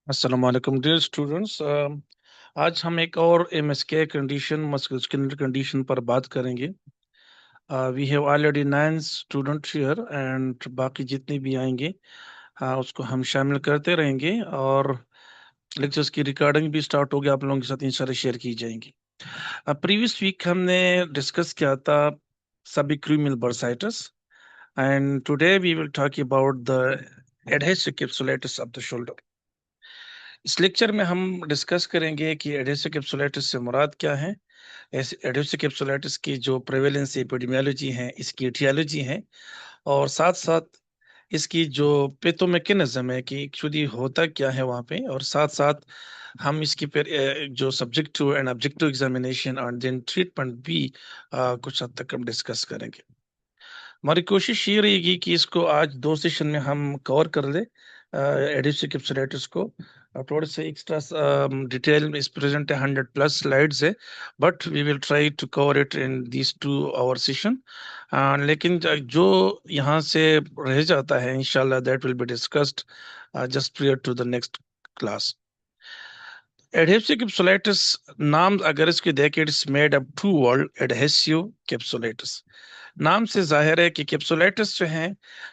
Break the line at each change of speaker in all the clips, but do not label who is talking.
अस्सलाम वालेकुम dear students. आज हम एक और एमएसके कंडीशन मस्कुलर कंडीशन पर बात करेंगे। We have already 9 student here and बाकी जितने भी आएंगे उसको हम शामिल करते रहेंगे और लेक्चर्स की रिकॉर्डिंग भी स्टार्ट होगी, आप लोगों के साथ इंशाल्लाह शेयर की जाएंगी। प्रीवियस वीक हमने डिस्कस किया था subacromial bursitis and today we will talk about the adhesive capsulitis of the shoulder. इस लेक्चर में हम डिस्कस करेंगे कि एडहेसिव कैप्सुलाइटिस से मुराद क्या है, एडहेसिव कैप्सुलाइटिस की जो प्रेवेलेंस एपिडेमियोलॉजी है, इसकी एटियोलॉजी है, और साथ साथ इसकी जो पैथोमेकेनिज्म है कि एक्चुअली होता क्या है वहाँ पे, और साथ साथ हम इसकी फिर जो सब्जेक्टिव एंड ऑब्जेक्टिव एग्जामिनेशन और देन ट्रीटमेंट भी कुछ हद तक हम डिस्कस करेंगे। हमारी कोशिश ये रहेगी कि इसको आज 2 सेशन में हम कवर कर ले एडिशिव कैप्सुलाइटिस को। थोड़े से एक्स्ट्रा डिटेल में इस प्रेजेंट है, 100+ स्लाइड्स है, but we will try to cover it in this 2 hour session. लेकिन जो यहाँ से रह जाता है इंशाल्लाह that will be discussed just prior to the next class. Adhesive capsulitis नाम अगर इसके देखें, it's made up two word adhesive capsulitis. नाम से जाहिर है कि कैप्सुलाइटिस जो है,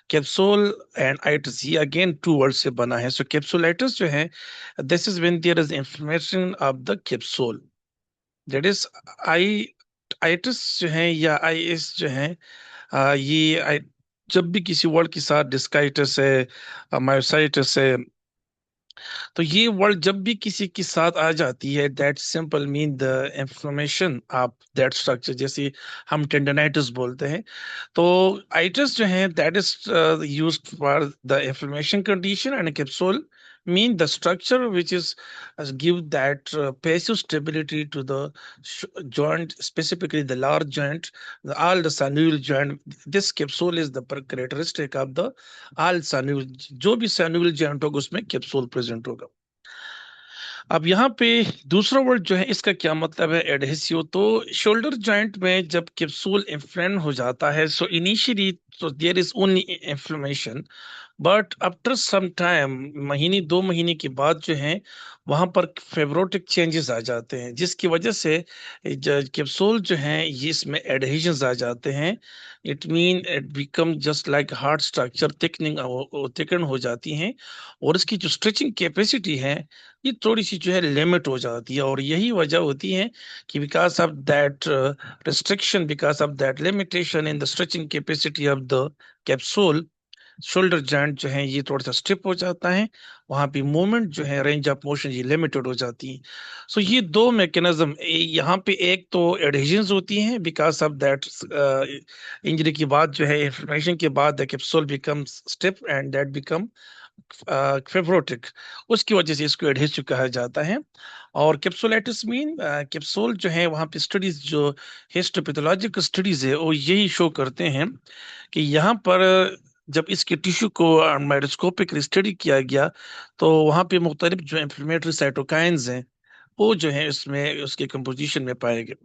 कैप्सूल एंड आइटिस, ये अगेन टू वर्ड से बना है। सो कैप्सुलाइटिस जो है, this is when there is inflammation of the capsule, that is I itis जो है या आईएस जो है, जब भी किसी वर्ड के साथ डिस्काइटिस है, मायोसाइटिस है, तो ये वर्ड जब भी किसी के साथ आ जाती है, that simple mean the inflammation of that structure, जैसे हम टेंडनाइटिस बोलते हैं। तो आइटिस जो है that is used for the inflammation condition, and capsule mean the structure which is give that passive stability to the joint, specifically the large joint, all the synovial joint. This capsule is the characteristic of the all synovial, जो भी synovial joint होगा उसमें capsule present होगा। अब यहाँ पे दूसरा word जो है, इसका क्या मतलब है एडहेसिव। तो शोल्डर जॉइंट में जब कैप्सूल इन्फ्लेम हो जाता है, सो इनिशियली तो there is only inflammation, but after some time, महीने 2 महीने के बाद जो है, वहां पर फेब्रोटिक चेंजेस आ जाते हैं, जिसकी वजह से कैप्सूल जो है ये इसमें एडहेजन्स आ जाते हैं। It mean it become just like hard structure, thickening thicken हो जाती हैं, और इसकी जो स्ट्रेचिंग कैपेसिटी है ये थोड़ी सी जो है लिमिट हो जाती है। और यही वजह होती है कि because of that restriction, because of that limitation in the stretching capacity of the capsule, shoulder joint जो है ये थोड़ा सा स्टिप हो जाता है, वहां पे मूवमेंट जो है, रेंज ऑफ मोशन ये लिमिटेड हो जाती है। सो ये दो मैकेनिज्म यहाँ पे, एक तो एडहेजन्स होती हैं बिकॉज ऑफ दैट इंजरी के बाद जो है, इन्फ्लेमेशन के बाद the capsule becomes stiff and that become fibrotic, उसकी वजह से इसको एडहेसिव कहा जाता है। और कैप्सुलाइटिस मीन कैप्सूल जो है, वहां पे स्टडीज जो हिस्टोपैथोलॉजिकल स्टडीज है वो यही शो करते हैं कि यहाँ पर जब इसके टिश्यू को माइक्रोस्कोपिक स्टडी किया गया, तो वहां पे मुख्तलिफ जो इंफ्लेमेटरी साइटोकाइंस हैं वो जो है इसमें उसके कंपोजिशन में पाए गए।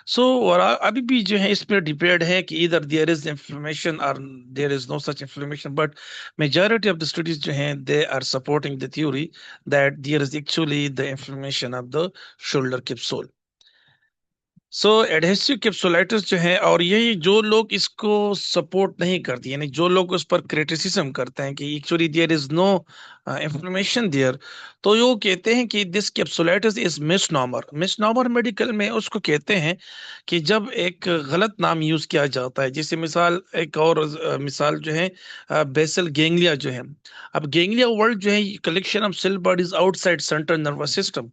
सो और अभी भी जो है इसमें डिपेंड है कि इधर देयर इज इंफ्लेमेशन और there is no such inflammation, but majority of the studies जो हैं they are supporting the theory that there is actually the inflammation of the shoulder capsule. So adhesive capsulitis जो है, और यही जो लोग इसको सपोर्ट नहीं करते, यानी जो लोग उस पर क्रिटिसिज्म करते हैं कि actually there is no information there, तो वो कहते हैं कि this capsulitis is misnomer. Misnomer medical में उसको कहते हैं कि जब एक गलत नाम यूज किया जाता है, जैसे मिसाल, एक और मिसाल जो है बेसल गेंगलिया जो है। अब गेंगलिया वर्ड जो है collection of cell bodies outside central nervous system,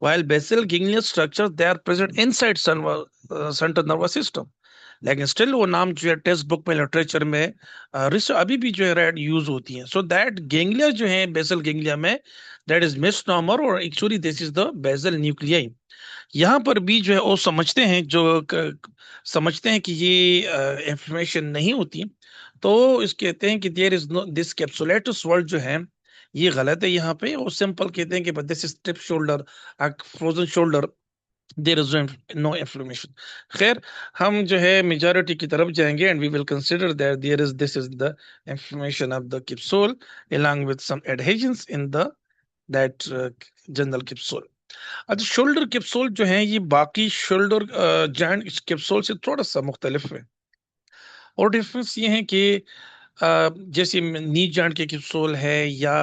while basal ganglia structure they are present inside central nervous system। लेकिन स्टिल वो नाम जो है टेक्स्ट बुक में, लिटरेचर में रिसर्च अभी भी जो है रेड यूज होती है। सो दैट गेंगलिया जो है बेसल गेंगलिया में, दैट इज मिसनॉमर, और actually this is the basal nuclei. यहाँ पर भी जो है वो समझते हैं, समझते हैं कि ये इंफॉर्मेशन नहीं होती, तो इस कहते हैं कि there is no this capsulitis word जो है ये गलत है। यहाँ पे वो सिंपल कहते हैं कि this is stiff shoulder, frozen shoulder, there is no inflammation. खैर, हम जो है मेजॉरिटी की तरफ जाएंगे and we will consider that there is this is the inflammation of the capsule along with some adhesions in the that general capsule. अच्छा, shoulder capsule जो है ये बाकी शोल्डर जॉइंट कैप्सूल से थोड़ा सा मुख्तलिफ है। और डिफरेंस ये है कि जैसे नी जॉइंट के कैप्सूल है या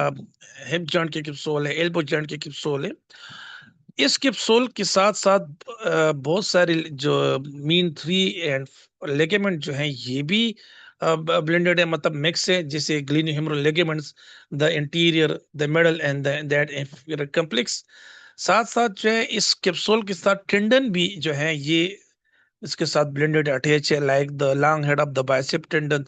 हिप जॉइंट के कैप्सूल है, एल्बो जॉइंट के कैप्सूल है, इस कैप्सूल के साथ साथ बहुत सारे जो मीन थ्री एंड लेगेमेंट जो हैं ये भी ब्लेंडेड है, मतलब मिक्स है, जैसे glenohumeral ligaments, the interior, the middle and that inferior complex. साथ साथ जो है इस कैप्सूल के साथ टेंडन भी जो है ये इसके साथ ब्लेंडेड अटैच है, like the long head of the bicep tendon,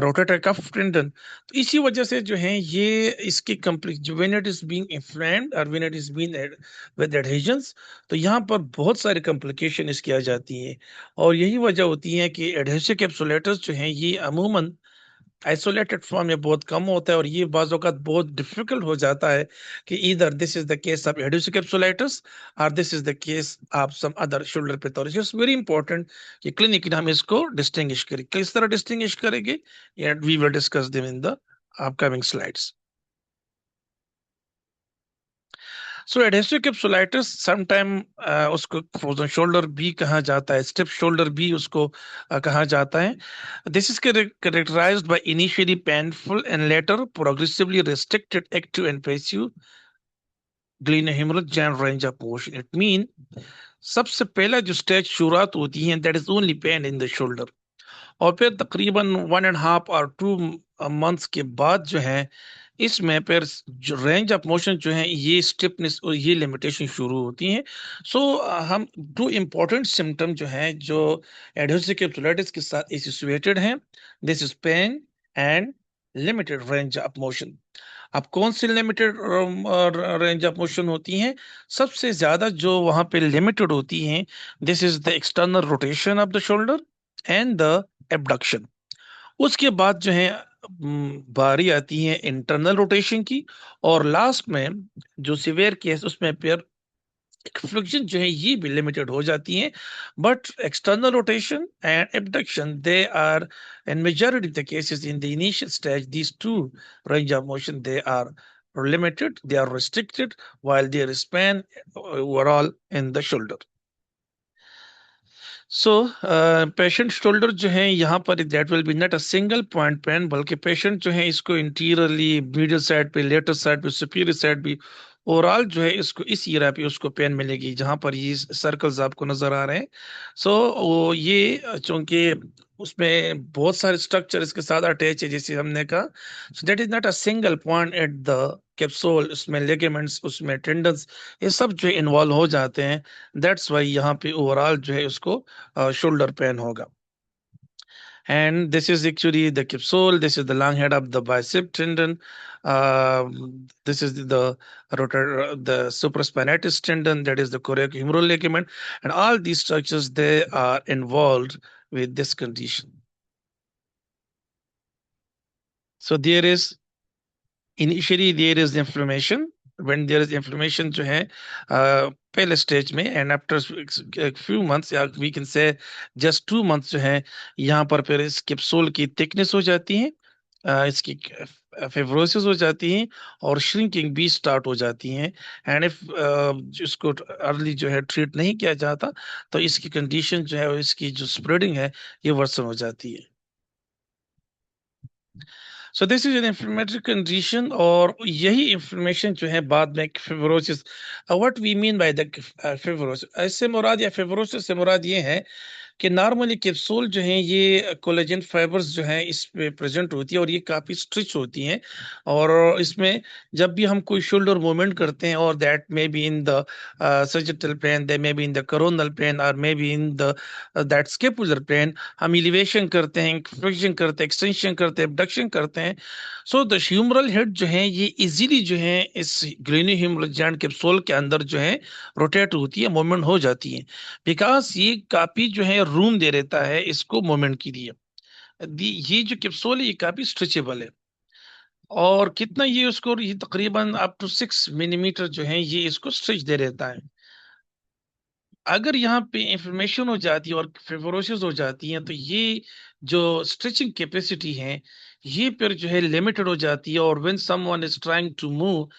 rotator cuff tendon. तो इसी वजह से जो है ये इसकी कंप्लीट जो when it is being inflamed और when it is being with adhesions, तो यहाँ पर बहुत सारी कॉम्प्लिकेशन इसकी आ जाती है। और यही वजह होती है कि एडहेसिव कैप्सुलेटर्स जो हैं ये अमूमन आइसोलेटेड फॉर्म में बहुत कम होता है, और ये बाज़ औक़ात बहुत डिफिकल्ट हो जाता है कि either this is the case of adhesive capsulitis और this is the case of some other shoulder pathology. It's very important कि क्लिनिकली हम इसको डिस्टिंग्विश करें। किस तरह डिस्टिंग्विश करेंगे, and we will discuss them in the upcoming slides. So adhesive capsulitis sometime उसको frozen shoulder भी कहा जाता है, स्टिफ शोल्डर भी उसको कहा जाता है। This is characterized by initially painful and later progressively restricted active and passive glenohumeral joint range of motion. It mean सबसे पहला जो स्टेज शुरुआत होती है that is only pen in the shoulder, और फिर तकरीबन 1.5 और 2 मंथ्स के बाद जो है इसमें फिर जो रेंज ऑफ मोशन जो है ये स्टिफनेस और ये लिमिटेशन शुरू होती हैं। सो हम टू इम्पोर्टेंट सिम्टम जो है जो एडहेसिव कैप्सुलाइटिस के साथ एसोसिएटेड हैं, this is pain and limited range of motion. अब कौन सी लिमिटेड रेंज ऑफ मोशन होती हैं? सबसे ज्यादा जो वहां पे लिमिटेड होती हैं, this is the external rotation of the shoulder and the abduction. उसके बाद जो है बारी आती है इंटरनल रोटेशन की, और लास्ट में जो सिवियर केस उसमें फिर फ्रिक्शन जो है ये भी लिमिटेड हो जाती है। But external rotation and abduction they are in majority of the cases in the initial stage, these two range of motion they are limited, they are restricted, while their span overall in the shoulder. So patient shoulder जो है यहाँ पर that will be not a single point pain, बल्कि patient जो है इसको interiorly, medial side पे, lateral side पे, सुपीरियर साइड भी, ओवरऑल जो है इसको इस एरिया पे उसको पेन मिलेगी जहां पर ये सर्कल्स आपको नजर आ रहे हैं। सो वो ये चूंकि उसमें बहुत सारे स्ट्रक्चर इसके साथ अटैच है जैसे हमने कहा, सो that is not a single point at the capsule, उसमें लिगामेंट्स, उसमें टेंडन्स, ये सब जो इन्वॉल्व हो जाते हैं। दैट्स वाई यहाँ पे ओवरऑल जो है उसको शोल्डर पेन होगा। And this is actually the capsule. This is the long head of the bicep tendon. This is the the supraspinatus tendon. That is the coracohumeral ligament, and all these structures they are involved with this condition. So there is initially there is inflammation. When there is inflammation जो है पहले stage में, and after few months या we can say just 2 months जो है यहाँ पर फिर इस कैप्सूल की थिकनेस हो जाती है, इसकी फेब्रोसिस हो जाती है, और श्रिंकिंग भी स्टार्ट हो जाती है। एंड इफ इसको अर्ली जो है ट्रीट नहीं किया जाता तो इसकी कंडीशन जो है और इसकी जो स्प्रेडिंग है ये वर्सन हो जाती है। So this is an inflammatory condition, और यही इन्फ्लेमेशन जो है बाद में fibrosis. What we mean by the fibrosis, इससे मुराद या फिब्रोसिस से मुराद ये है कि नॉर्मली कैप्सूल जो है ये कोलेजन फाइबर्स जो है इस पे प्रेजेंट होती है, और ये काफी स्ट्रिच होती हैं। और इसमें जब भी हम कोई शोल्डर मूवमेंट करते हैं, और that may be in the sagittal plane, they may be in the coronal plane, और may be in the that scapular plane, हम एलिवेशन करते हैं, फ्लेक्शन करते हैं, एक्सटेंशन करते हैं, एबडक्शन करते हैं। सो द ह्यूमरल हेड जो है ये इजीली जो है इस ग्रेन्यूल जॉइंट कैप्सूल के अंदर जो है रोटेट होती है, मूवमेंट हो जाती है, बिकॉज ये काफी जो है रूम दे देता है इसको मूवमेंट के लिए। ये जो कैप्सूल है ये काफी स्ट्रेचेबल है, और कितना ये उसको ये तकरीबन अप टू 6 मिलीमीटर जो है ये इसको स्ट्रेच दे देता है। अगर यहाँ पे इंफॉर्मेशन हो जाती है और फिब्रोसिस हो जाती है, तो ये जो स्ट्रेचिंग कैपेसिटी है, ये फिर जो है लिमिटेड हो जाती है। और when someone is trying to move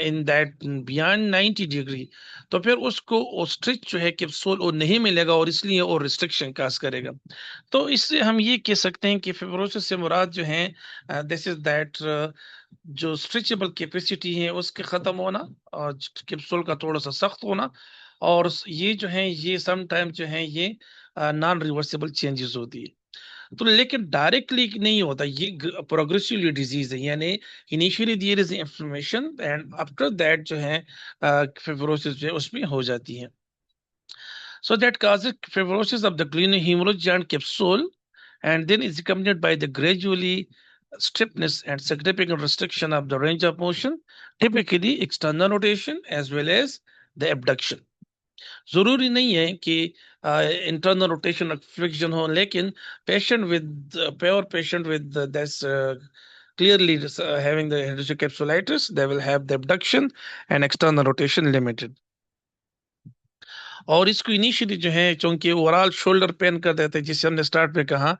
in that beyond 90 degree, तो फिर उसको वो स्ट्रेच जो है कैप्सूल वो नहीं मिलेगा, और इसलिए वो रिस्ट्रिक्शन काज करेगा। तो इससे हम ये कह सकते हैं कि फिब्रोसिस से मुराद जो है, दिस इज दैट, जो स्ट्रेचेबल कैपेसिटी है उसके खत्म होना, और कैप्सूल का थोड़ा सा सख्त होना। और ये जो है ये सम टाइम जो है ये नॉन रिवर्सिबल चेंजेस होती है। तो लेकिन डायरेक्टली नहीं होता, ये प्रोग्रेसिवली डिजीज है, यानी initially there is inflammation and after that जो है फिब्रोसिस जो है उसमें हो जाती है। So that causes fibrosis of the glenohumerus and capsule, and then is accompanied by the gradually stiffness and significant restriction of the range of motion, typically external rotation as well as the abduction. जरूरी नहीं है कि internal rotation friction हो, लेकिन patient with pure patient with this clearly having the hydrocephalus, they will have the abduction and external rotation limited. और इसको initially जो है चूंकि ओवरऑल शोल्डर पेन कर देते हैं, जिसे हमने स्टार्ट में कहा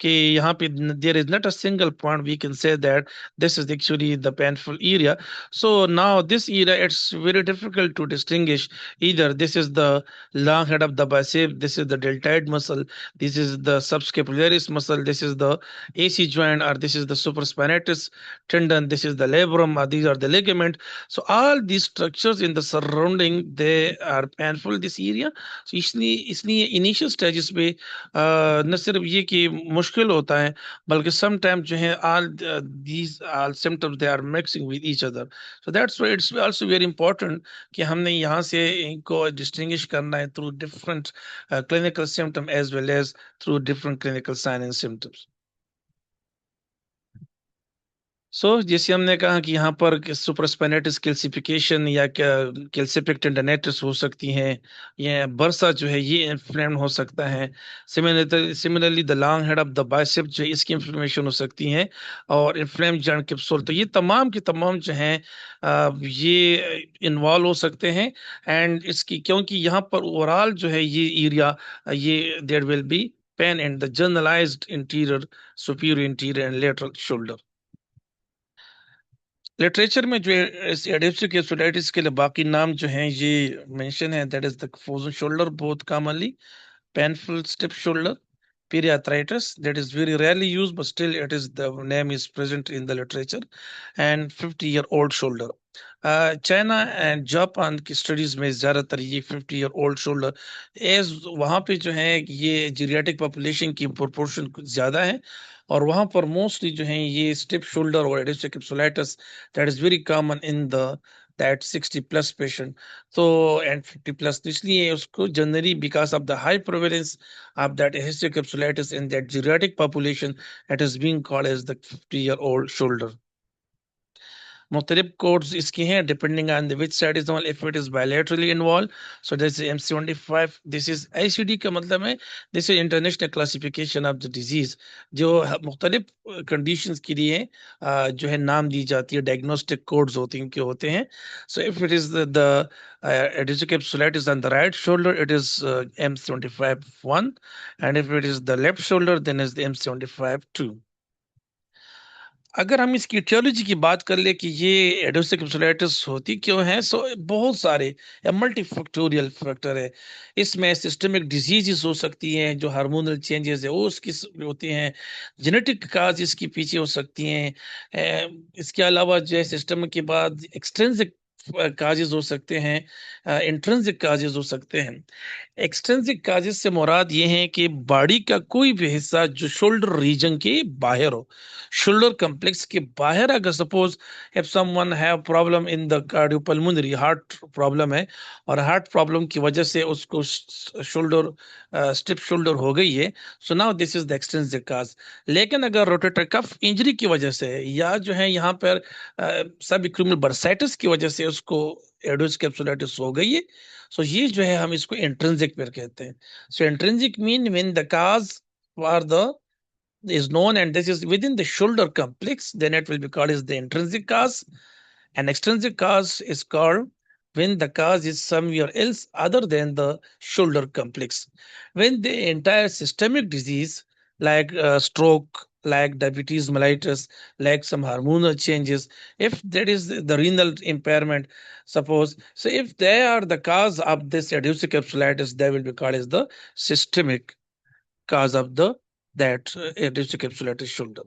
कि यहाँ पे there is not a single point we can say that this is actually the painful area. So now this area it's very difficult to distinguish either this is the long head of the bicep, this is the deltoid muscle, this is the subscapularis muscle, this is the AC joint, or this is the supraspinatus tendon, this is the labrum, or these are the ligament. So all these structures in the surrounding they are painful this area. So इसलिए इसलिए initial stages पे न सिर्फ ये कि मुश्किल होता है, बल्कि सम टाइम जो है all these all symptoms they are mixing with each other. So that's why it's also very important कि हमने यहाँ से इनको distinguish करना है through different clinical symptom as well as through different clinical signs and symptoms. जैसे हमने कहा कि यहाँ पर सुपरस्पाइनेटिस कैल्सिफिकेशन या कैल्सिफिक टेंडनाइटिस हो सकती है, या बर्सा जो है ये इन्फ्लेम हो सकता है। Similarly the long head of the bicep जो है इसकी इन्फ्लेमेशन हो सकती है, और इन्फ्लेम जॉइंट कैप्सूल, तो ये तमाम के तमाम जो हैं ये इन्वॉल्व हो सकते हैं। एंड इसकी क्योंकि यहाँ पर ओवरऑल जो है ये एरिया, ये there will be pain in the generalized interior, superior interior and lateral shoulder. Literature में जो है इस एडेप्टिव कैप्सुलाइटिस के लिए बाकी नाम जो हैं ये मेंशन है, that is the frozen shoulder both commonly, painful stiff shoulder, periarthritis that is very rarely used, but still it is the name is present in the literature, and 50-year-old shoulder. China and Japan की studies में ज्यादातर ये 50-year-old shoulder as वहां पे जो है ये geriatric population की प्रोपोर्शन ज्यादा है, और वहां पर मोस्टली जो है ये स्टिफ शोल्डर और adhesive capsulitis that is very common in the that 60 plus patient. तो एंड 50 प्लस, तो इसलिए उसको generally because of the high prevalence of that adhesive capsulitis in that geriatric population, it is being called as the 50-year-old shoulder. मुख्तलिफ codes इसकी हैं depending on the which side is involve, if it is bilaterally involve so this is M75, this is ICD का मतलब है this is international classification of the disease, जो मुख्तलिफ conditions के लिए जो है नाम दी जाती है, डायग्नोस्टिक कोड्स होते हैं। So if it is the adrenocortical capsulitis on the right shoulder, it is M75-1, and if it is the left shoulder, then is the M75-2. अगर हम इसकी etiology की बात कर ले कि ये एडोसिक कैप्सुलाइटिस होती क्यों है, सो बहुत सारे मल्टीफैक्टोरियल फैक्टर है। इसमें सिस्टमिक डिजीजेस हो सकती हैं, जो हार्मोनल चेंजेस है वो उसकी होती हैं, जेनेटिक काज इसकी पीछे हो सकती हैं। इसके अलावा जो है सिस्टम के बाद एक्सट्रिंसिक काजेज हो सकते हैं, इंट्रिंसिक काजेज हो सकते हैं। एक्सट्रिंसिक काजेज से मुराद ये है कि बॉडी का कोई भी हिस्सा जो शोल्डर रीजन के बाहर हो, शोल्डर कॉम्प्लेक्स के बाहर, अगर suppose if someone have problem in the cardiopulmonary, heart problem है और हार्ट प्रॉब्लम की वजह से उसको शोल्डर स्टिफ शोल्डर हो गई है, so now this is the extensive cause. लेकिन अगर रोटेटर कफ इंजरी की वजह से, या जो है यहाँ पर सब इक्विमल बर्साइटिस की वजह से उसको एडोस कैप्सुलाइटिस हो गई है, सो ये जो है हम इसको इंट्रिंसिक पेयर कहते हैं। So intrinsic mean when the cause for the is known and this is within the shoulder complex, then it will be called as the intrinsic cause, and extrinsic cause is called when the cause is somewhere else other than the shoulder complex. When the entire systemic disease, like stroke, like diabetes mellitus, like some hormonal changes, if that is the renal impairment, suppose, so if they are the cause of this adhesive capsulitis, they will be called as the systemic cause of the that adhesive capsulitis shoulder.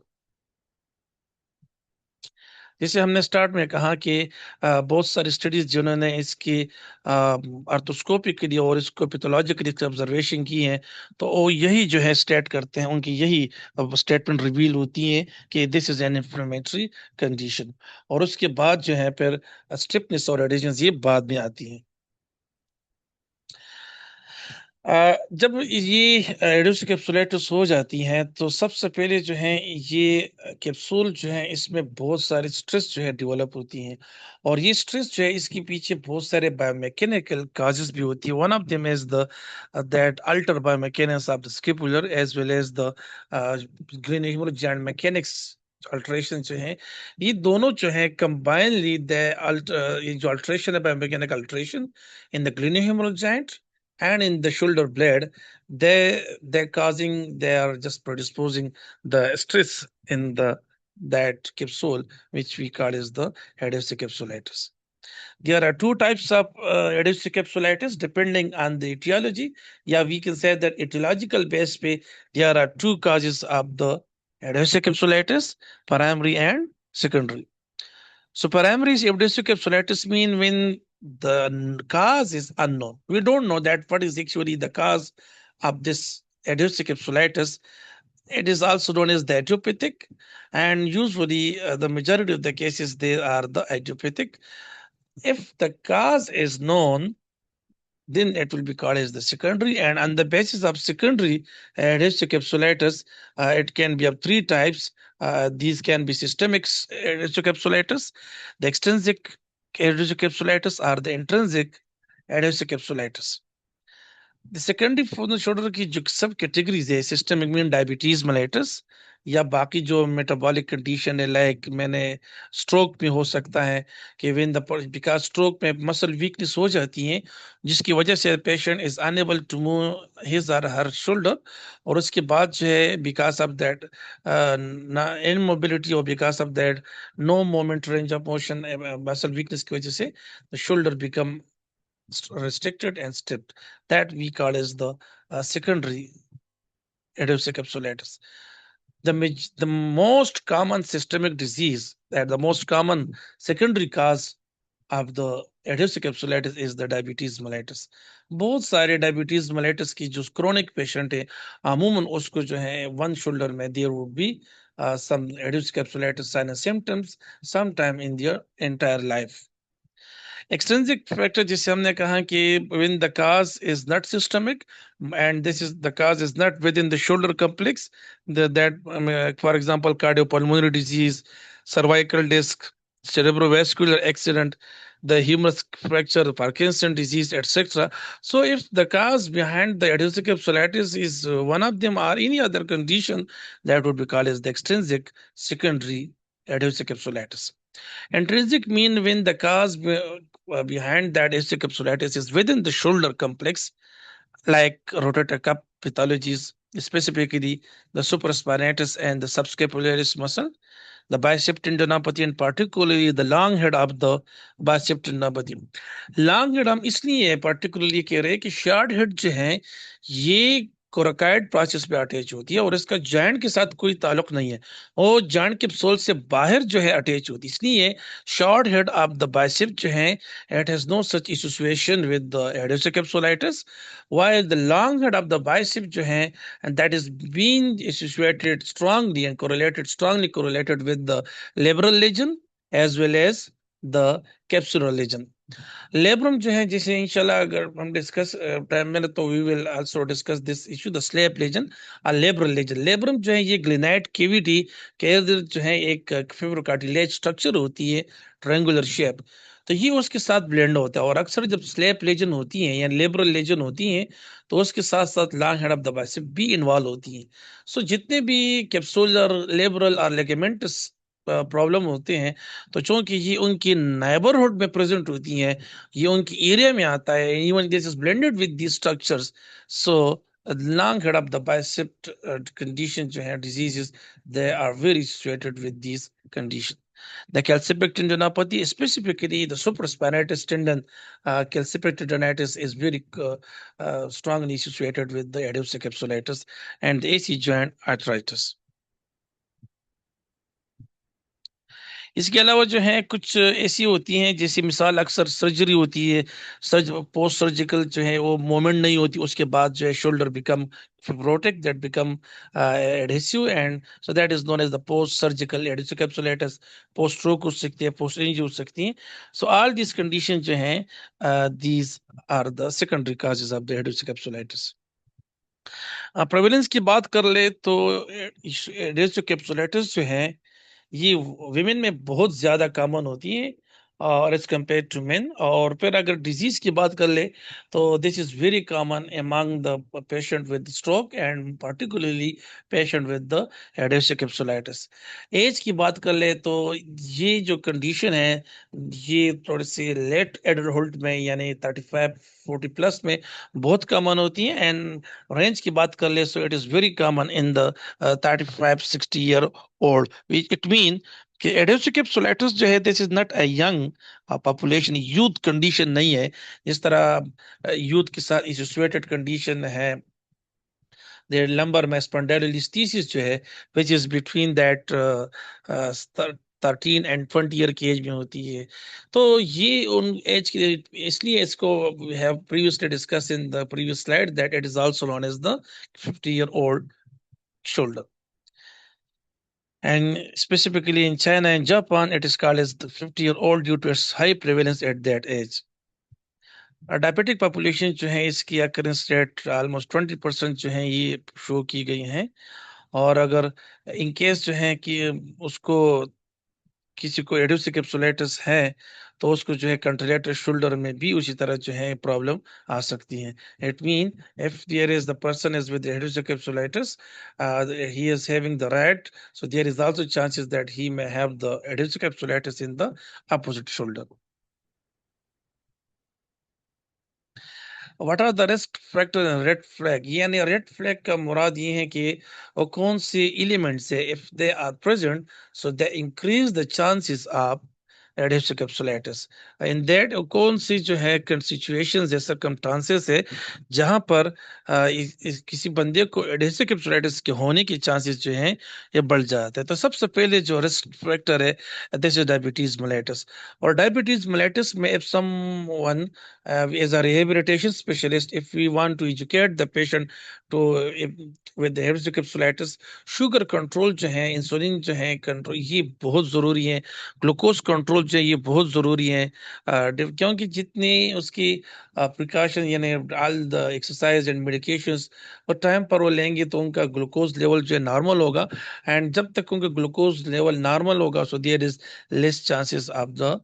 जैसे हमने start में कहा कि बहुत सारी studies जिन्होंने इसकी arthroscopy के लिए और इसको पैथोलॉजी के लिए ऑब्जर्वेशन की है, तो वो यही जो है स्टेट करते हैं, उनकी यही स्टेटमेंट रिवील होती है कि this is an inflammatory condition. और उसके बाद जो है फिर स्टिफनेस और एडिशन ये बाद में आती हैं। जब ये एडोस कैप्सुलेटस हो जाती हैं तो सबसे पहले जो है ये कैप्सूल जो है इसमें बहुत सारी स्ट्रेस जो है डेवलप होती हैं, और ये स्ट्रेस जो है इसके पीछे बहुत सारे बायोमैकेनिकल काजेस भी होती है। One of them is the that alter biomechanics of the scapular as well as the granular joint mechanics alteration जो है, ये दोनों जो है कंबाइनली द ये जो अल्टरेशन है biomechanical alteration in the granular joint and in the shoulder blade, they are just predisposing the stress in that capsule, which we call as the adhesive capsulitis. There are two types of adhesive capsulitis depending on the etiology. Yeah, we can say that etiological base pe there are two causes of the adhesive capsulitis, primary and secondary. So primary adhesive capsulitis mean when the cause is unknown. We don't know that what is actually the cause of this adhesive capsulitis. It is also known as the idiopathic, and usually the majority of the cases they are the idiopathic. If the cause is known, then it will be called as the secondary. And on the basis of secondary adhesive capsulitis, it can be of three types. These can be systemic adhesive capsulitis, the extrinsic adhesive capsulitis, or the intrinsic adhesive capsulitis. The secondary frozen shoulder की जो सब categories है, systemic mean diabetes mellitus, या बाकी जो metabolic condition है, like मैंने stroke में हो सकता है कि व्हेन द बिकॉज स्ट्रोक में मसल वीकनेस हो जाती है, जिसकी वजह से patient is unable to move his or her shoulder, और उसके बाद जो है बिकॉज ऑफ दैट इनमोबिलिटी और because of that no moment range of motion muscle weakness की वजह से the shoulder become restricted and stripped. That we call as the secondary adhesive capsulitis. The most common systemic disease, that the most common secondary cause of the adhesive capsulitis is the diabetes mellitus. बहुत सारे diabetes mellitus की जो chronic patient है, अमूमन उसको जो है one shoulder में there would be some adhesive capsulitis sign and symptoms sometime in their entire life. Extrinsic factor जिसे हमने कहा कि when the cause is not systemic and this is the cause is not within the shoulder complex, for example cardiopulmonary disease, cervical disc, cerebrovascular accident, the humerus fracture, Parkinson disease, etc. So if the cause behind the adhesive capsulitis is one of them or any other condition, that would be called as the extrinsic secondary adhesive capsulitis. Intrinsic mean when the cause behind that adhesive capsulitis is within the shoulder complex, like rotator cuff pathologies, specifically the supraspinatus and the subscapularis muscle, the bicep tendinopathy, and particularly the long head of the bicep tendinopathy. Long head हम इसलिए particularly कह रहे हैं कि short head जो है ये कोराकाइड process पे अटैच होती है और इसका जॉइंट के साथ कोई ताल्लुक नहीं है, और जॉइंट के सोल से बाहर जो है अटैच होती है, इसलिए short head of the bicep जो है it has no such association with the adhesive capsulitis, while the long head of the bicep जो है and that is being associated strongly and strongly correlated with the labral lesion as well as the capsular lesion. Labrum जो है, जैसे इंशाल्लाह अगर हम discuss time में तो we will also discuss this issue, the slap lesion और labral lesion. Labrum जो है ये ग्लिनाइट केविटी के जो है एक फिब्रोकार्टिलेज स्ट्रक्चर होती है ट्रायंगुलर शेप, तो ये उसके साथ ब्लेंड होता है, और अक्सर जब स्लैप लेजन होती है या लेब्रल लेजन होती है तो उसके साथ साथ long head of the bicep भी इन्वॉल्व होती है। सो जितने भी कैप्सुलर लेब्रल और लिगामेंटस प्रॉब्लम होते हैं, तो चूंकि ये उनकी नेबरहुड में प्रेजेंट होती हैं, ये उनकी एरिया में आता है, even this is blended with these structures, so long head of the biceps condition जो है diseases, they are very associated with these conditions. The calcific tendinopathy, specifically the supraspinatus tendon calcific tendonitis, is very strongly associated with the adductor capsulitis and the AC joint arthritis. इसके अलावा जो है कुछ ऐसी होती हैं, जैसे मिसाल अक्सर सर्जरी होती है, पोस्ट सर्जिकल जो है वो मोमेंट नहीं होती, उसके बाद जो है shoulder become fibrotic, that become adhesive, and so that is known as the post surgical adhesive capsulitis. post stroke हो सकती है, post injury हो सकती है. So all these conditions जो हैं, these are the secondary causes of the adhesive capsulitis. Prevalence की बात कर ले तो adhesive capsulitis जो है ये विमेन में बहुत ज्यादा कॉमन होती है और एज कम्पेयर टू मेन. और फिर अगर डिजीज की बात कर ले तो this is very common among the patient with stroke and particularly patient with the adhesive capsulitis. Age की बात कर ले तो ये जो कंडीशन है ये थोड़ी सी लेट एडल्टहुड में यानी 35-40 प्लस में बहुत कॉमन होती है. एंड रेंज की बात कर ले सो it is very common in the 35-60 year old. It mean कि एडोसिव कैप्सुलाइटिस जो है this is not a young population, youth condition नहीं है. जिस तरह यूथ के साथ एसोसिएटेड कंडीशन है देयर लंबर में स्पॉन्डिलोलिस्थेसिस जो है which is between that 13 and 20 year की एज में होती है. तो ये उन एज के, इसलिए इसको we have previously discuss in the previous slide that it is also known as the 50-year-old shoulder. And specifically in China and Japan, it is called as the 50-year-old due to its high prevalence at that age. Diabetic population जो है इसकी occurrence rate almost 20% जो है ये show की गई हैं. और अगर इन केस जो है कि उसको किसी को एडोसिव कैप्सुलाइटिस है तो उसको जो है कंट्रालेटरल शोल्डर में भी उसी तरह जो है प्रॉब्लम आ सकती है. It mean if there is the person is with adhesive capsulitis, he is having the right, so there is also chances that he may have the adhesive capsulitis in the opposite shoulder. What are the risk factor and red flag? यानी red flag का मुराद ये है कि वो कौन से elements है, if they are present so they increase the chances of adaptive capsulitis. In that कौन सी जो है सिचुएशंस है, सर्कमस्टांसेस है जहां पर किसी बंदे को एडेप्टिव कैप्सुलाइटिस के होने की चांसेस जो हैं ये बढ़ जाते हैं. तो सबसे पहले जो रिस्क फैक्टर है दिस इज डायबिटीज मेलिटस. और डायबिटीज मेलिटस में if someone as a rehabilitation specialist, if we want to educate the patient to with the hereditary capsulitis, sugar control जो है, इंसुलिन जो है कंट्रोल, ये बहुत जरूरी है. ग्लूकोज कंट्रोल जो है ये बहुत जरूरी है. क्योंकि जितनी उसकी प्रिकॉशन यानी all the exercise and medications और टाइम पर वो लेंगे तो उनका ग्लूकोज लेवल जो है नॉर्मल होगा. एंड जब तक उनका ग्लूकोज लेवल नॉर्मल होगा so there is less chances of the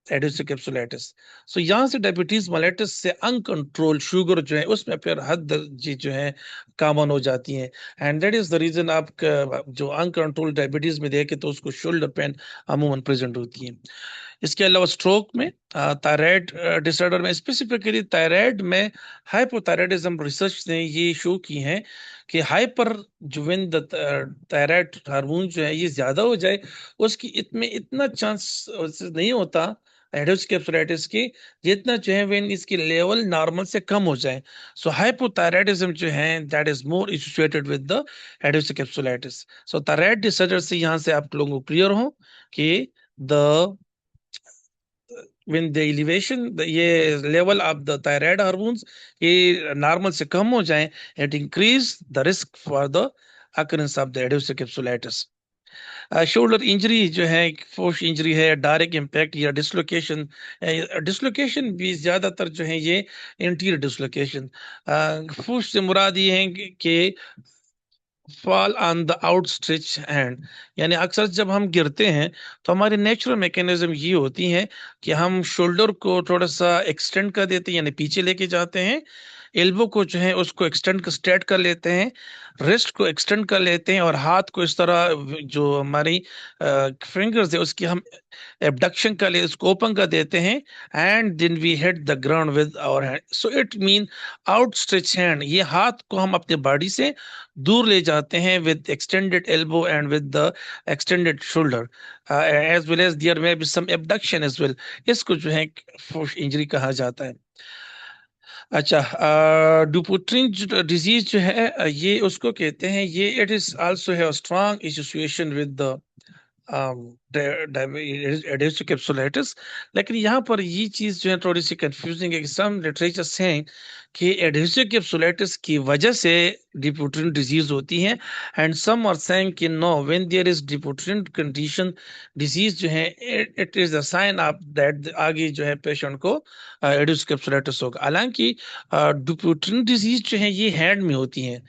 adhesive capsulitis. So यहाँ से डायबिटीज मेलिटस से अनकंट्रोल शुगर जो है उसमें फिर हद जी जो है कॉमन हो जाती हैं. And that is the reason आप जो अनकंट्रोल डायबिटीज में देखे तो उसको शोल्डर पेन अमूमन प्रेजेंट होती है. इसके अलावा स्ट्रोक में, थायराइड डिसऑर्डर में, स्पेसिफिकली थायराइड में हाइपोथायराइडिज्म रिसर्च ने ये शो की है कि हाइपर जो व्हेन द थायराइड हार्मोन जो है ये ज्यादा हो जाए उसकी इसमें इतना चांस नहीं होता एडोसिव कैप्सुलाइटिस की जितना जो है व्हेन इसकी लेवल नॉर्मल से कम हो जाए. सो हाइपोथायराइडिज्म जो है that is more associated with the adhesive capsulitis. So thyroid disorder से यहाँ से आप लोगों को क्लियर हो कि द when the elevation ये level of the thyroid hormones ये normal से कम हो जाए, it increase the risk for the occurrence of the adhesive capsulitis. Shoulder injury जो है फोर्स इंजरी है, डायरेक्ट इम्पैक्ट या डिसलोकेशन. डिसलोकेशन भी ज्यादातर जो है ये इंटीरियर डिसलोकेशन. फोर्स से मुराद ये है कि fall on the outstretch hand. यानी अक्सर जब हम गिरते हैं तो हमारी नेचुरल मैकेनिज्म ये होती है कि हम शोल्डर को थोड़ा सा एक्सटेंड कर देते हैं यानी पीछे लेके जाते हैं. एल्बो को जो है उसको एक्सटेंड स्ट्रेट कर लेते हैं, रिस्ट को एक्सटेंड कर लेते हैं, और हाथ को इस तरह जो हमारी फिंगर्स है उसकी हम एबडक्शन का लिए उसको ओपन कर देते हैं, and then we hit the ground with our hand, so it mean outstretch hand. ये हाथ को हम अपने बॉडी से दूर ले जाते हैं with extended elbow and with the extended shoulder, as well as there may be some abduction as well. इसको जो है इंजरी कहा जाता है। अच्छा, डुपोट्रिन डिजीज जो है ये उसको कहते हैं, ये it is also have strong association with the adhesive capsulitis. लेकिन यहाँ पर ये चीज जो है थोड़ी सी कंफ्यूजिंग है कि सम लिटरेचर सेइंग कि एडेस्टिव कैप्सुलाइटिस की वजह से डिपोट्रिन डिजीज होती है, एंड सम आर सेइंग कि no, when there is Dupuytren condition disease जो है it is a sign of that आगे जो है पेशेंट को एडेस्टिव कैप्सुलाइटिस होगा। हालांकि डिपोट्रिन डिजीज जो है ये हैंड में होती है।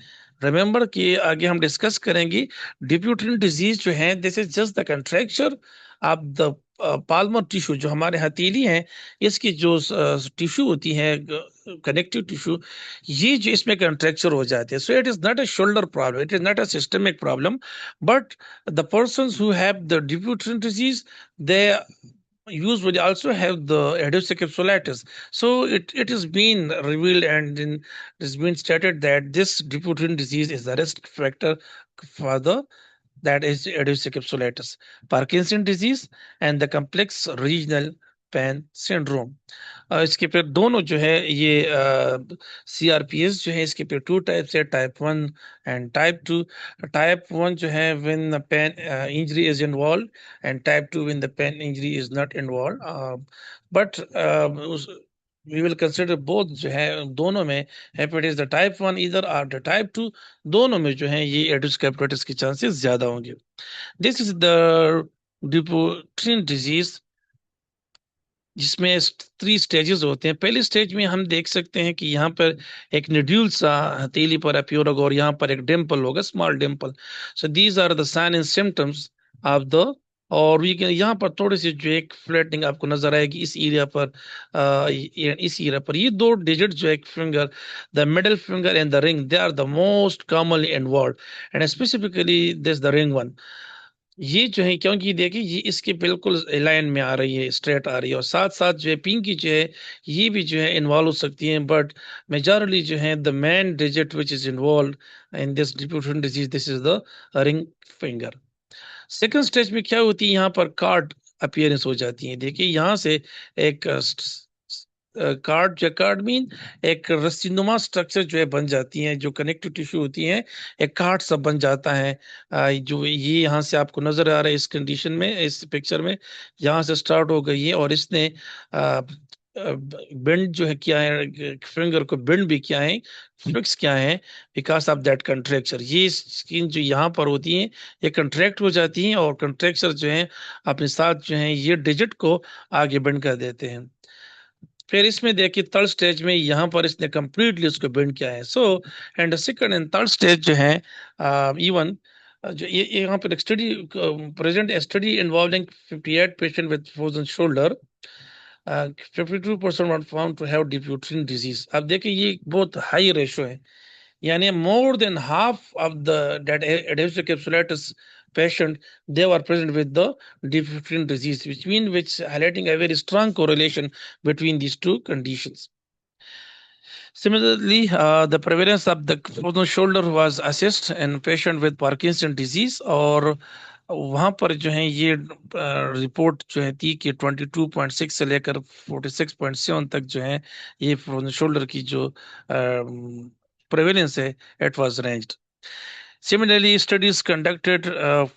रिमेंबर कि आगे हम डिस्कस करेंगे, डिप्यूटिन डिजीज जो है this is just the contracture of the palmar tissue, जो हमारे हथेली है इसकी जो टिश्यू होती है, कनेक्टिव टिश्यू, ये जो इसमें कंट्रैक्चर हो जाते हैं। So it is not a shoulder problem, it is not a systemic problem, but the persons who have the Dupuytren disease they usually also have the adhesive capsulitis. So it has been revealed and it has been stated that this Dupuytren disease is the risk factor for the that is adhesive capsulitis, Parkinson disease, and the complex regional pain syndrome. इसके फिर दोनों जो है ये सीआरपीएस जो है इसके फिर टू टाइप्स है, टाइप 1 एंड टाइप 2। टाइप 1 जो है when the pain injury is involve, and type 2 when the pain injury is not involve, but we will consider both जो है दोनों में, हेपेटाइटिस द टाइप 1 इधर और द टाइप 2, दोनों में जो है ये एडिस हेपेटाइटिस के चांसेस ज्यादा होंगे। दिस इज द डिपोट्रिन डिजीज, जिसमें 3 स्टेजेस होते हैं। पहले स्टेज में हम देख सकते हैं कि यहाँ पर एक निड्यूल सा हथेली पर अपियर होगा, और यहाँ पर एक डिम्पल होगा, small dimple. So these are the sign and symptoms of the, और यहाँ पर थोड़ी सी जो एक फ्लैटनिंग आपको नजर आएगी इस एरिया पर, इस एरिया पर ये 2 डिजिट जो एक finger, the middle finger and the ring, they are the most commonly involve, and specifically this the ring one. ये जो है क्योंकि देखिए ये इसके बिल्कुल लाइन में आ रही है, स्ट्रेट आ रही है, और साथ साथ जो है पिंकी जो है ये भी जो है इन्वॉल्व हो सकती है, बट मेजॉरिटी जो है the main digit which is involve in this deputation disease, this is the ring finger. Second stage में क्या होती है, यहाँ पर कार्ड अपीयरेंस हो जाती है। देखिए यहाँ से एक कार्ड, जो कार्ड मीन एक रस्सीनुमा स्ट्रक्चर जो है बन जाती है, जो कनेक्टिव टिश्यू होती है, एक कार्ड सब बन जाता है। जो ये यहाँ से आपको नजर आ रहा है इस कंडीशन में, इस पिक्चर में, यहाँ से स्टार्ट हो गई है, और इसने बेंड जो है किया है, फिंगर को बेंड भी किया है, फिक्स किया है, बिकॉज ऑफ दैट कंट्रेक्चर। ये स्किन जो यहाँ पर होती है ये कंट्रैक्ट हो जाती है, और कंट्रेक्चर जो है अपने साथ जो है ये डिजिट को आगे बेंड कर देते हैं। फिर इसमें देखिए थर्ड स्टेज में यहाँ पर इसने कंप्लीटली उसको बेंड किया है। So and second and third stage जो है, इवन जो ये यहाँ पर study present study involving 58 patient with frozen shoulder, 52% were found to have deputation disease. अब देखिए ये बहुत हाई रेशो है, यानी more than half of the that adhesive capsulitis patient, they were present with the different disease, which highlighting a very strong correlation between these two conditions. Similarly, the prevalence of the frozen shoulder was assessed in patient with Parkinson disease, और वहां पर जो है ये report जो है थी कि 22.6 से लेकर 46.7 तक जो है ये फ्रोजन शोल्डर की जो prevalence है, it was ranged. Similarly, studies conducted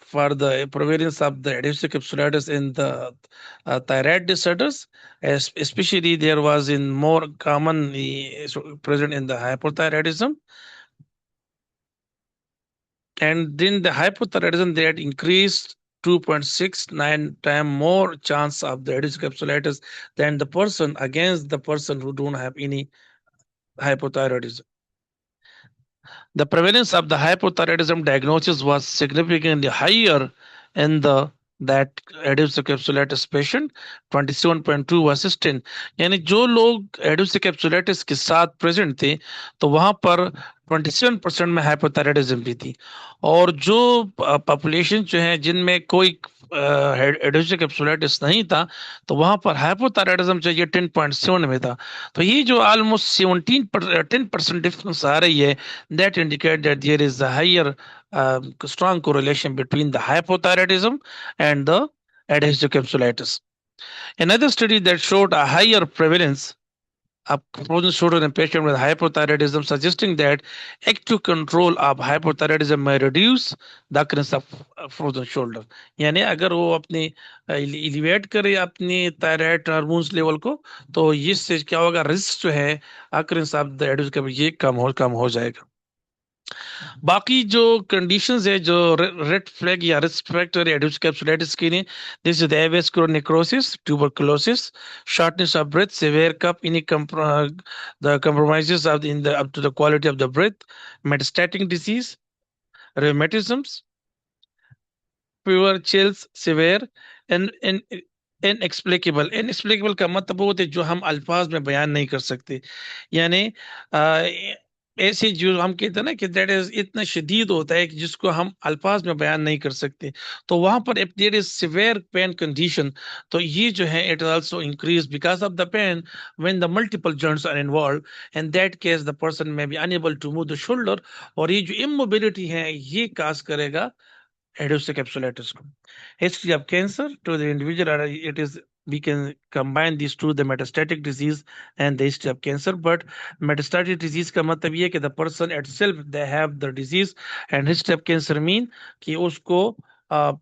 for the prevalence of the adhesive capsulitis in the thyroid disorders, especially there was in more commonly present in the hypothyroidism. And then the hypothyroidism that increased 2.69 times more chance of the adhesive capsulitis than the person against the person who don't have any hypothyroidism. The prevalence of the hypothyroidism diagnosis was significantly higher in the that adhesive capsulitis patient 27.2 versus 10। यानी जो लोग एडोसिव capsulitis के साथ present थे तो वहां पर 27% में हाइपोथायराइडिज्म भी थी। और जो पॉपुलेशन जो है जिनमें कोई एडोसिव कैप्सुलाइटिस नहीं था तो वहां पर हाइपोथायराइडिज्म जो ये 10.7 में था। तो ये जो ऑलमोस्ट 10% डिफरेंस आ रही है, that indicate that there is a higher strong correlation between the hypothyroidism and the adhesive capsulitis. Another study that showed a higher prevalence of frozen shoulder in a patient with hypothyroidism, suggesting that active control of hypothyroidism may reduce the occurrence of frozen shoulder. यानी अगर वो अपने elevate करे अपनी thyroid hormones level को तो इससे क्या होगा, रिस्क जो है occurrence of the adhesive ये कम हो जाएगा। बाकी जो कंडीशंस है जो रेड फ्लैग या रिस्क फैक्टर एडल्ट कैप्सुलाइटिस के लिए, this is avascular necrosis, tuberculosis, shortness of breath, severe cough in the compromises of in the up to the quality of the breath, metastatic disease, rheumatisms, fever, chills, severe and inexplicable का मतलब वो होते जो हम अल्फाज में बयान नहीं कर सकते। यानी ऐसे जो हम कहते हैं ना कि दैट इज इतना शदीद होता है कि जिसको हम अल्फाज में बयान नहीं कर सकते। तो वहां पर if there is severe pain condition तो ये जो है it also increase because of the pain when the multiple joints are involve. In that case the person may be unable to move the shoulder. और ये जो immobility है ये काज करेगा adhesive capsulitis. History of cancer to the individual, it is we can combine these two, the metastatic disease and the history of cancer. But metastatic disease का मतलब ये कि the person itself they have the disease, and history of cancer mean कि उसको uh,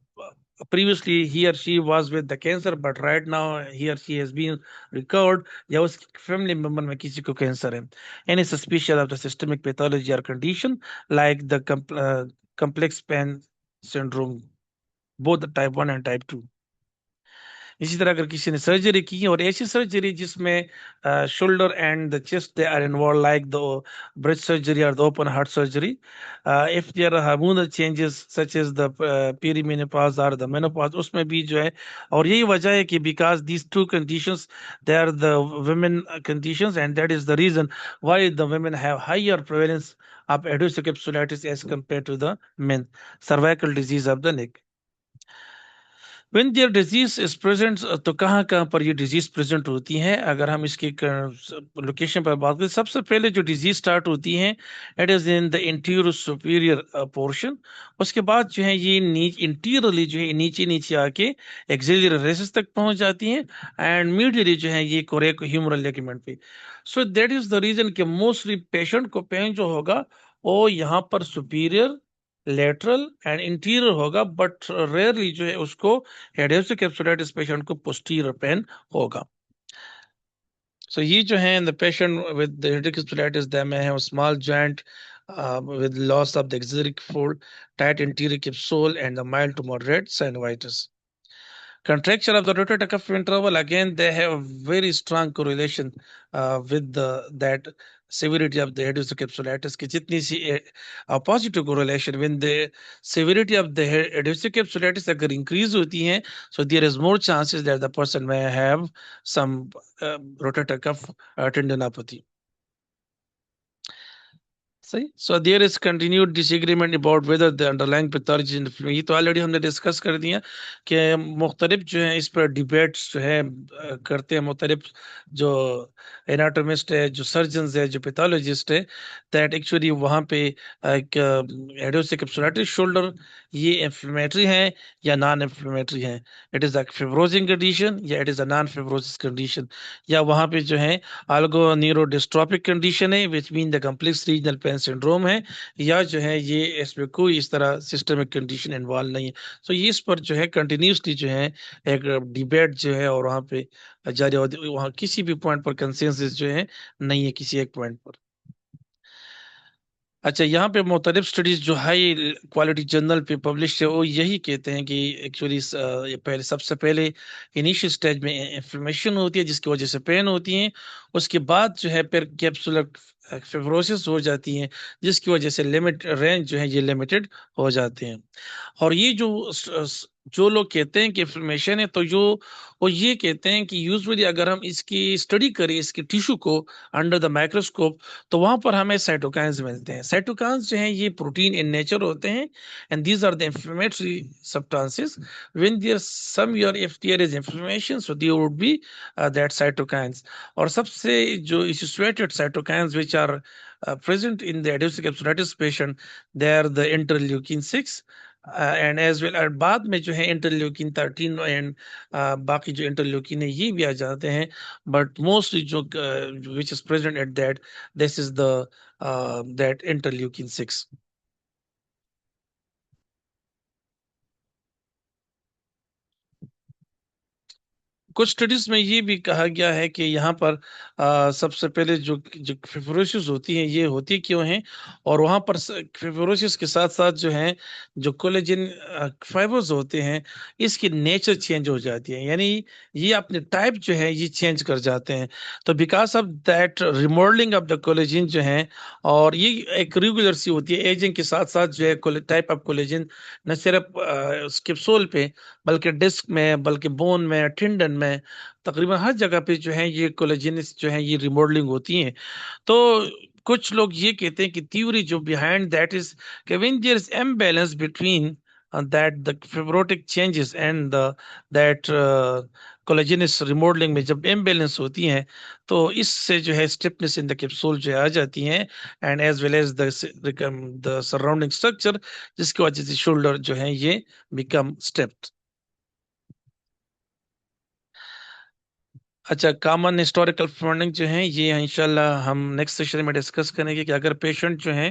previously he or she was with the cancer but right now he or she has been recovered या उस family member में किसी को cancer है। Any suspicion of the systemic pathology or condition like the complex pain syndrome, both the type 1 and type 2। इसी तरह अगर किसी ने सर्जरी की और ऐसी सर्जरी जिसमें shoulder and the chest they are involve like the breast surgery और the open heart surgery, if there are hormonal changes such as the perimenopause और द मेनोपॉज, उसमें भी जो है। और यही वजह है कि because these two conditions they are the women conditions and that is the reason why the women have higher prevalence of adhesive capsulitis as compared to the men। cervical disease of the neck, when their disease is present, तो कहाँ कहाँ पर ये disease present होती है। अगर हम इसकी लोकेशन पर बात करें, सबसे पहले जो डिजीज स्टार्ट होती है it is in the interior superior portion. उसके बाद जो है ये इंटीरियरली जो है नीचे नीचे आके एक्सिलरी रेसेस तक पहुंच जाती हैं एंड मीडियली जो है ये कोरेक ह्यूमरल लिगामेंट पे। So that is the reason कि मोस्टली पेशेंट को पेन जो होगा वो यहाँ पर सुपीरियर, लेटरल एंड इंटीरियर होगा, बट रेयरली जो है उसको एडहेसिव कैप्सुलाइटिस पेशेंट को पोस्टीरियर पेन होगा। So ये जो है the patient with the hereditary capsulitis they may have a small joint with loss of the axillary fold, tight anterior capsule and the mild to moderate synovitis. Contraction of the rotator cuff interval, again they have very strong correlation with that severity of the adhesive capsulitis की जितनी सी positive correlation when the severity of the adhesive capsulitis अगर increase होती है so there is more chances that the person may have some rotator cuff tendinopathy। सही। So there is continued disagreement about whether the underlying pathology in flu. ये तो already हमने discuss कर दिया कि मुख्तलिफ जो है इस पर डिबेट्स जो है करते हैं मुख्तलिफ जो एनाटोमिस्ट है, जो सर्जन है, जो पैथोलॉजिस्ट है, दैट एक्चुअली वहाँ पे एडोसिव कैप्सुलाइटिस शोल्डर ये इंफ्लेमेटरी है या नॉन इंफ्लेमेटरी है, इट इज अ फिब्रोजिंग कंडीशन या it is a non fibrosis condition, या वहाँ पे जो है ऑल्गो न्यूरोडिस्ट्रोफिक कंडीशन है which mean the complex regional pain syndrome है, या जो है ये इसमें कोई इस तरह सिस्टमिक कंडीशन इन्वॉल्व नहीं है। तो ये इस पर जो है कंटिन्यूसली जो है एक डिबेट जो है और वहाँ पे जारी वहाँ किसी भी पॉइंट पर कंसेंसस जो है नहीं है किसी एक पॉइंट पर। अच्छा, यहाँ पे मुख्तलिफ स्टडीज जो हाई क्वालिटी जर्नल पे पब्लिश है वो यही कहते हैं कि एक्चुअली पहले सबसे पहले इनिशियल स्टेज में इन्फ्लेमेशन होती है जिसकी वजह से पेन होती है, उसके बाद जो है फिर कैप्सुलर फिब्रोसिस हो जाती हैं, जिसकी वजह से लिमिट रेंज जो है ये लिमिटेड हो जाते हैं। और ये जो लोग कहते हैं कि इन्फ्लेमेशन है, तो जो वो ये कहते हैं कि यूजुअली अगर हम इसकी स्टडी करें, इसके टिश्यू को अंडर द माइक्रोस्कोप, तो वहां पर हमें साइटोकाइंस मिलते हैं। साइटोकाइंस जो हैं ये प्रोटीन इन नेचर होते हैं, and these are the inflammatory substances. When there some ear if there is inflammation, so there would be that cytokines. और सबसे जो associated cytokines which are present in the adhesive capsulitis patient, they are the interleukin 6 and as well. और बाद में जो है interleukin 13 and बाकी जो इंटरल्यूकिन है ये भी आ जाते हैं, बट मोस्टली जो which is present at that, this is the that interleukin 6। कुछ स्टडीज में ये भी कहा गया है कि यहाँ पर सबसे पहले जो जो फिब्रोसिस होती है ये होती क्यों है, और वहां पर फिब्रोसिस के साथ साथ जो है जो कोलेजन फाइबर्स होते हैं इसकी नेचर चेंज हो जाती है, यानी ये अपने टाइप जो है ये चेंज कर जाते हैं। तो because of that remodelling of the collagen जो है, और ये एक रेगुलर सी होती है एजिंग के साथ साथ जो है टाइप ऑफ कोलेजन न सिर्फ स्किप्सोल पे, बल्कि डिस्क में, बल्कि बोन में, टिंडन में, तकरीबन हर जगह पे जो है ये कोलेजेनिस जो है ये रिमॉडलिंग होती है। तो कुछ लोग ये कहते हैं कि थ्योरी जो बिहाइंड दैट इज कि when there is imbalance between that the fibrotic changes and the that collagenous remodeling में जब इम्बैलेंस होती हैं, तो इससे जो है स्टिफनेस इन द कैप्सूल जो है आ जाती हैं, and as well as the surrounding structure, जिसकी वजह से शोल्डर जो है ये बिकम स्टेप्ड। अच्छा, कॉमन हिस्टोरिकल फंडिंग जो है ये इंशाल्लाह हम नेक्स्ट सेशन में डिस्कस करेंगे कि अगर पेशेंट जो है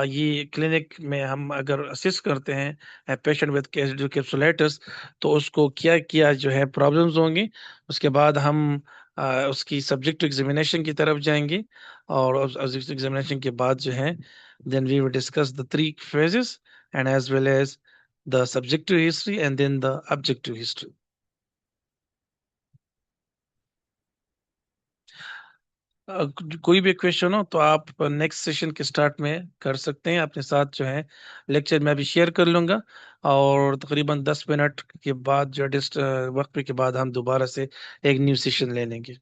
ये क्लिनिक में हम अगर असिस्ट करते हैं पेशेंट विद जो कैप्सुलाइटिस, तो उसको क्या क्या जो है प्रॉब्लम्स होंगी। उसके बाद हम उसकी सब्जेक्ट एग्जामिनेशन की तरफ जाएंगे, और सब्जेक्ट एग्जामिनेशन के बाद जो है then we will discuss the 3 phases and as well as the subjective history and then the objective history. कोई भी क्वेश्चन हो तो आप नेक्स्ट सेशन के स्टार्ट में कर सकते हैं, अपने साथ जो है लेक्चर में अभी शेयर कर लूंगा, और तकरीबन 10 मिनट के बाद जो वक्त के बाद हम दोबारा से एक न्यू सेशन ले लेंगे।